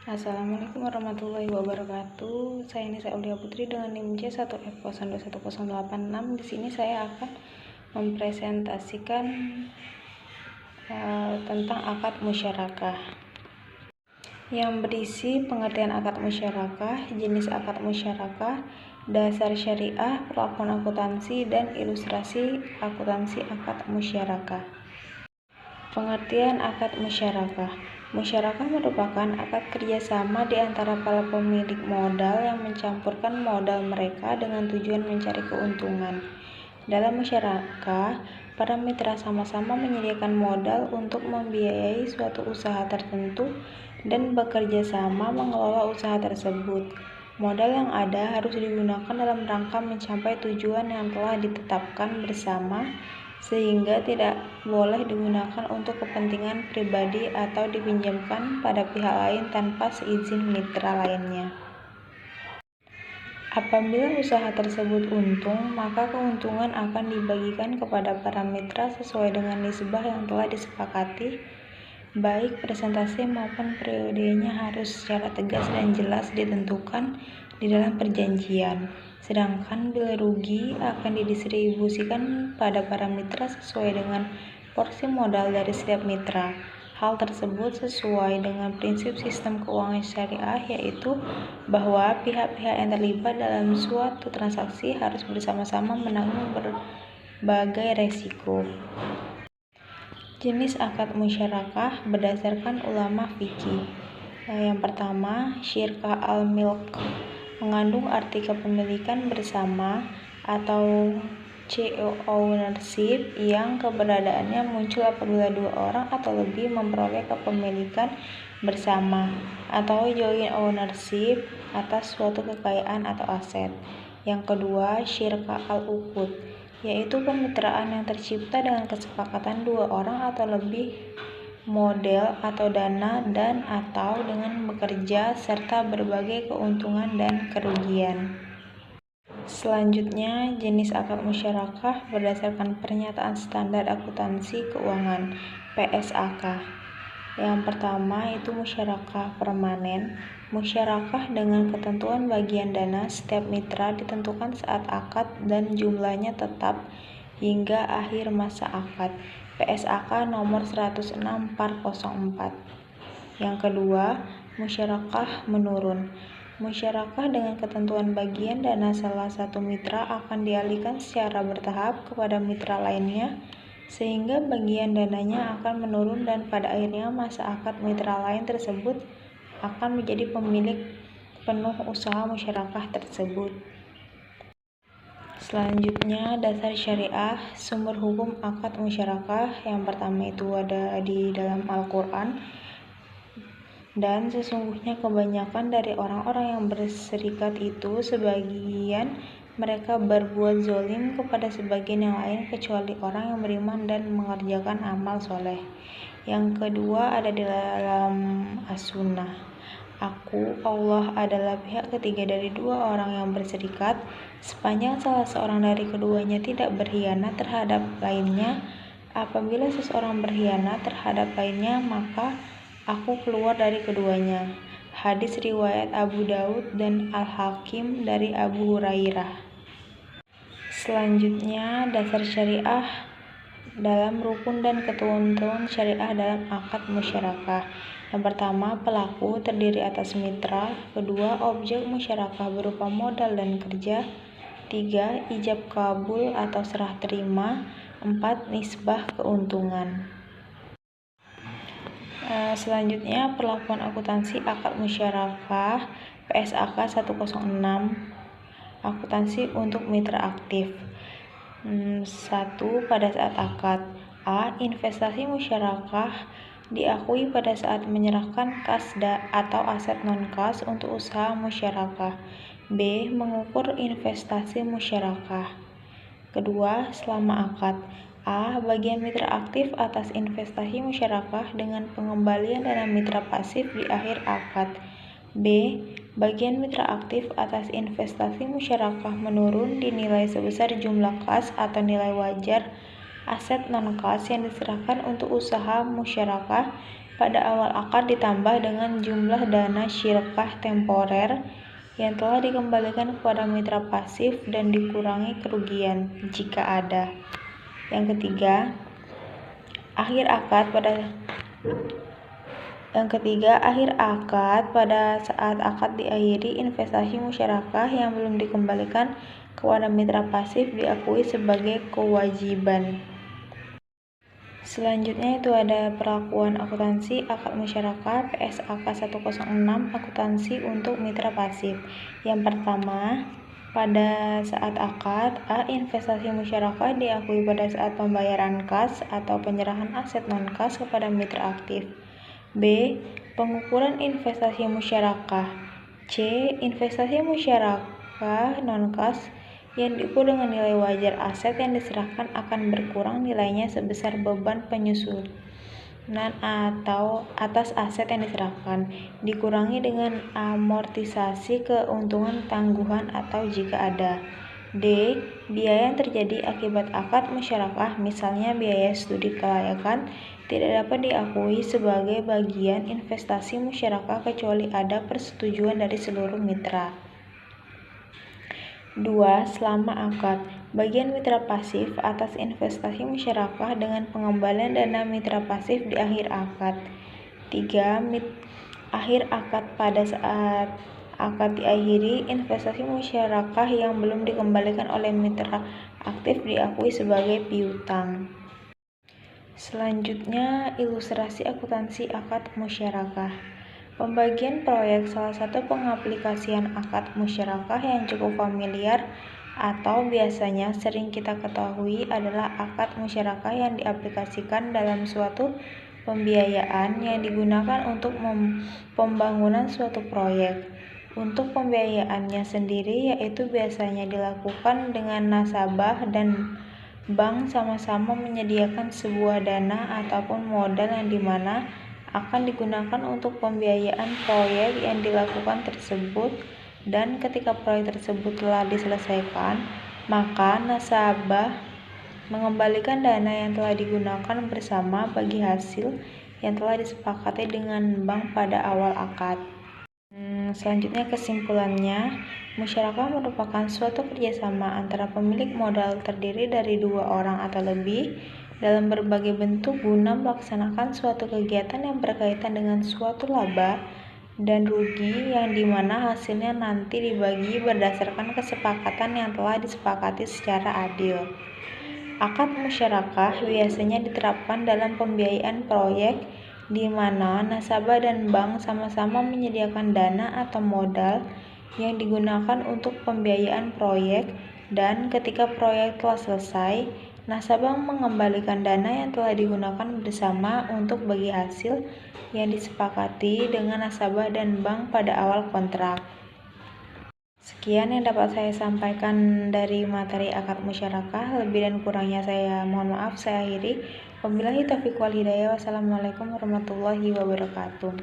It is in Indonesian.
Assalamualaikum warahmatullahi wabarakatuh. Saya Nisa Aulia Putri dengan NIM C1F021086. Di sini saya akan mempresentasikan tentang akad musyarakah yang berisi pengertian akad musyarakah, jenis akad musyarakah, dasar syariah, perlakuan akuntansi, dan ilustrasi akuntansi akad musyarakah. Pengertian akad musyarakah. Musyarakah merupakan akad kerjasama di antara para pemilik modal yang mencampurkan modal mereka dengan tujuan mencari keuntungan. Dalam musyarakah, para mitra sama-sama menyediakan modal untuk membiayai suatu usaha tertentu dan bekerja sama mengelola usaha tersebut. Modal yang ada harus digunakan dalam rangka mencapai tujuan yang telah ditetapkan bersama, sehingga tidak boleh digunakan untuk kepentingan pribadi atau dipinjamkan pada pihak lain tanpa seizin mitra lainnya. Apabila usaha tersebut untung, maka keuntungan akan dibagikan kepada para mitra sesuai dengan nisbah yang telah disepakati. Baik presentasi maupun periodenya harus secara tegas dan jelas ditentukan di dalam perjanjian. Sedangkan bila rugi akan didistribusikan pada para mitra sesuai dengan porsi modal dari setiap mitra. Hal tersebut sesuai dengan prinsip sistem keuangan syariah, yaitu bahwa pihak-pihak yang terlibat dalam suatu transaksi harus bersama-sama menanggung berbagai resiko. Jenis akad musyarakah berdasarkan ulama fikih. Yang pertama, syirkah al-milk mengandung arti kepemilikan bersama atau co-ownership yang keberadaannya muncul apabila dua orang atau lebih memperoleh kepemilikan bersama, atau joint ownership atas suatu kekayaan atau aset. Yang kedua, syirkah al-uqud, yaitu kemitraan yang tercipta dengan kesepakatan dua orang atau lebih model atau dana dan atau dengan bekerja serta berbagai keuntungan dan kerugian. Selanjutnya, jenis akad musyarakah berdasarkan pernyataan standar akuntansi keuangan (PSAK). Yang pertama itu musyarakah permanen. Musyarakah dengan ketentuan bagian dana setiap mitra ditentukan saat akad dan jumlahnya tetap hingga akhir masa akad. PSAK nomor 106/404. Yang kedua, musyarakah menurun. Musyarakah dengan ketentuan bagian dana salah satu mitra akan dialihkan secara bertahap kepada mitra lainnya, sehingga bagian dananya akan menurun dan pada akhirnya masa akad mitra lain tersebut akan menjadi pemilik penuh usaha musyarakah tersebut. Selanjutnya, dasar syariah, sumber hukum akad musyarakah. Yang pertama itu ada di dalam Al-Quran. Dan sesungguhnya kebanyakan dari orang-orang yang berserikat itu, sebagian mereka berbuat zolim kepada sebagian yang lain kecuali orang yang beriman dan mengerjakan amal soleh. Yang kedua ada di dalam As-Sunnah. Aku, Allah adalah pihak ketiga dari dua orang yang berserikat, sepanjang salah seorang dari keduanya tidak berkhianat terhadap lainnya. Apabila seseorang berkhianat terhadap lainnya, maka aku keluar dari keduanya. Hadis riwayat Abu Daud dan Al-Hakim dari Abu Hurairah. Selanjutnya, dasar syariah dalam rukun dan ketentuan syariah dalam akad musyarakah. Yang pertama, pelaku terdiri atas mitra. Kedua, objek musyarakah berupa modal dan kerja. Tiga, ijab kabul atau serah terima. Empat, nisbah keuntungan. Selanjutnya, perlakuan akuntansi akad musyarakah PSAK 106. Akuntansi untuk mitra aktif. 1. Pada saat akad. A. Investasi musyarakah diakui pada saat menyerahkan kas atau aset non-kas untuk usaha musyarakah. B. Mengukur investasi musyarakah. Kedua, selama akad. A. Bagian mitra aktif atas investasi musyarakah dengan pengembalian dana mitra pasif di akhir akad. B. Bagian mitra aktif atas investasi musyarakah menurun dinilai sebesar jumlah kas atau nilai wajar aset non-kas yang diserahkan untuk usaha musyarakah pada awal akad ditambah dengan jumlah dana syirkah temporer yang telah dikembalikan kepada mitra pasif dan dikurangi kerugian jika ada. Yang ketiga, akhir akad pada saat akad diakhiri, investasi musyarakah yang belum dikembalikan kepada mitra pasif diakui sebagai kewajiban. Selanjutnya itu ada perlakuan akuntansi akad musyarakah PSAK 106 akuntansi untuk mitra pasif. Yang pertama, pada saat akad, A. Investasi musyarakah diakui pada saat pembayaran kas atau penyerahan aset non-kas kepada mitra aktif. B. Pengukuran investasi musyarakah. C. Investasi musyarakah non-kas yang diukur dengan nilai wajar aset yang diserahkan akan berkurang nilainya sebesar beban penyusunan atau atas aset yang diserahkan, dikurangi dengan amortisasi keuntungan tangguhan atau jika ada. D. Biaya yang terjadi akibat akad musyarakah, misalnya biaya studi kelayakan, tidak dapat diakui sebagai bagian investasi musyarakah kecuali ada persetujuan dari seluruh mitra. 2. Selama akad, bagian mitra pasif atas investasi musyarakah dengan pengembalian dana mitra pasif di akhir akad. 3. Akhir akad, pada saat akad diakhiri, investasi musyarakah yang belum dikembalikan oleh mitra aktif diakui sebagai piutang. Selanjutnya, ilustrasi akuntansi akad musyarakah. Pembagian proyek salah satu pengaplikasian akad musyarakah yang cukup familiar atau biasanya sering kita ketahui adalah akad musyarakah yang diaplikasikan dalam suatu pembiayaan yang digunakan untuk pembangunan suatu proyek. Untuk pembiayaannya sendiri yaitu biasanya dilakukan dengan nasabah dan bank sama-sama menyediakan sebuah dana ataupun modal yang dimana akan digunakan untuk pembiayaan proyek yang dilakukan tersebut, dan ketika proyek tersebut telah diselesaikan, maka nasabah mengembalikan dana yang telah digunakan bersama bagi hasil yang telah disepakati dengan bank pada awal akad. Selanjutnya kesimpulannya, musyarakah merupakan suatu kerjasama antara pemilik modal terdiri dari dua orang atau lebih dalam berbagai bentuk guna melaksanakan suatu kegiatan yang berkaitan dengan suatu laba dan rugi yang dimana hasilnya nanti dibagi berdasarkan kesepakatan yang telah disepakati secara adil. Akad musyarakah biasanya diterapkan dalam pembiayaan proyek di mana nasabah dan bank sama-sama menyediakan dana atau modal yang digunakan untuk pembiayaan proyek, dan ketika proyek telah selesai, nasabah mengembalikan dana yang telah digunakan bersama untuk bagi hasil yang disepakati dengan nasabah dan bank pada awal kontrak. Sekian yang dapat saya sampaikan dari materi akad musyarakah. Lebih dan kurangnya saya mohon maaf. Saya akhiri. Wabillahi taufiq wal hidayah. Wassalamualaikum warahmatullahi wabarakatuh.